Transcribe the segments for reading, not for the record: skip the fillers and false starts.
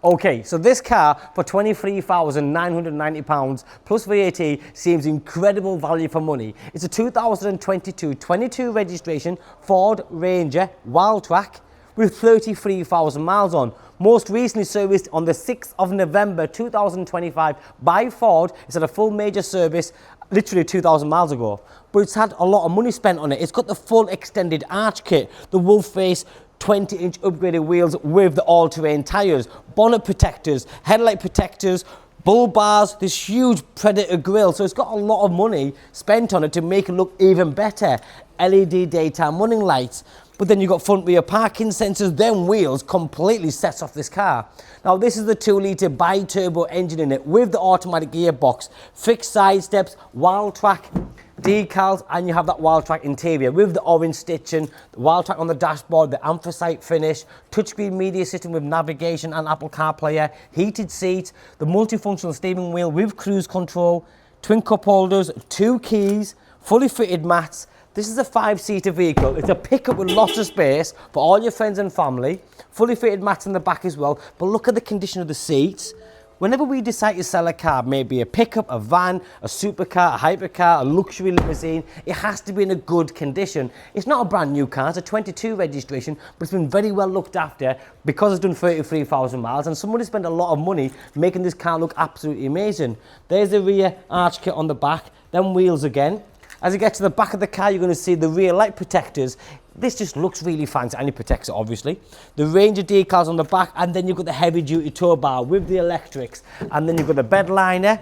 Okay, so this car for £23,990 plus VAT seems incredible value for money. It's a 2022 22 registration Ford Ranger Wildtrak with 33,000 miles on. Most recently serviced on the 6th of November 2025 by Ford. It's had a full major service literally 2,000 miles ago. But it's had a lot of money spent on it. It's got the full extended arch kit, the wolf face, 20-inch upgraded wheels with the all-terrain tyres, bonnet protectors, headlight protectors, bull bars, this huge Predator grille. So it's got a lot of money spent on it to make it look even better. LED daytime running lights. But then you've got front rear parking sensors, then wheels completely sets off this car. Now this is the 2-litre bi-turbo engine in it with the automatic gearbox, fixed side steps, Wildtrak decals, and you have that Wildtrak interior with the orange stitching, the Wildtrak on the dashboard, the anthracite finish, touchscreen media system with navigation and Apple CarPlay, heated seats, the multifunctional steering wheel with cruise control, twin cup holders, 2 keys, fully fitted mats. This is a 5-seater vehicle. It's a pickup with lots of space for all your friends and family. Fully fitted mats in the back as well. But look at the condition of the seats. Whenever we decide to sell a car, maybe a pickup, a van, a supercar, a hypercar, a luxury limousine, it has to be in a good condition. It's not a brand new car, it's a 22 registration, but it's been very well looked after because it's done 33,000 miles and somebody spent a lot of money making this car look absolutely amazing. There's the rear arch kit on the back, then wheels again. As you get to the back of the car, you're going to see the rear light protectors. This just looks really fancy, and it protects it, obviously. The Ranger decals on the back, and then you've got the heavy-duty Towbar with the electrics. And then you've got the Bedliner.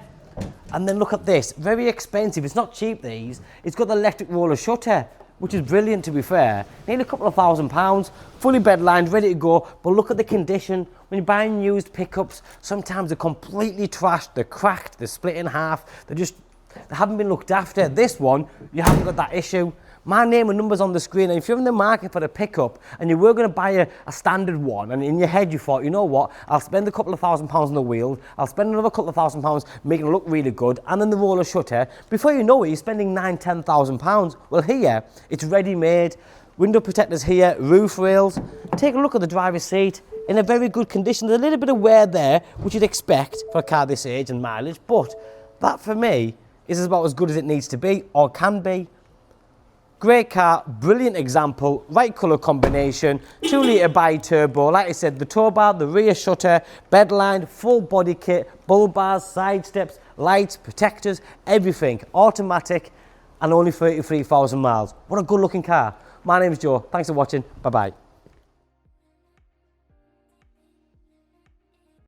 And then look at this. Very expensive. It's not cheap, these. It's got the electric roller shutter, which is brilliant, to be fair. Nearly a couple of £1,000. Fully bedlined, ready to go. But look at the condition. When you're buying used pickups, sometimes they're completely trashed. They're cracked. They're split in half. They haven't been looked after. This one, you haven't got that issue. My name and number's on the screen, and if you're in the market for a pickup and you were going to buy a standard one, and in your head you thought, you know what, I'll spend a couple of £1,000 on the wheel, I'll spend another couple of £1,000 making it look really good, and then the roller shutter, before you know it, you're spending £9,000–10,000. Well, here, it's ready-made. Window protectors here, roof rails. Take a look at the driver's seat. In a very good condition. There's a little bit of wear there, which you'd expect for a car this age and mileage, but that, for me, is about as good as it needs to be, or can be. Great car, brilliant example, right colour combination, 2-litre bi-turbo, like I said, the tow bar, the rear shutter, bedline, full body kit, bull bars, side steps, lights, protectors, everything, automatic, and only 33,000 miles. What a good looking car. My name's Joe, thanks for watching, bye bye.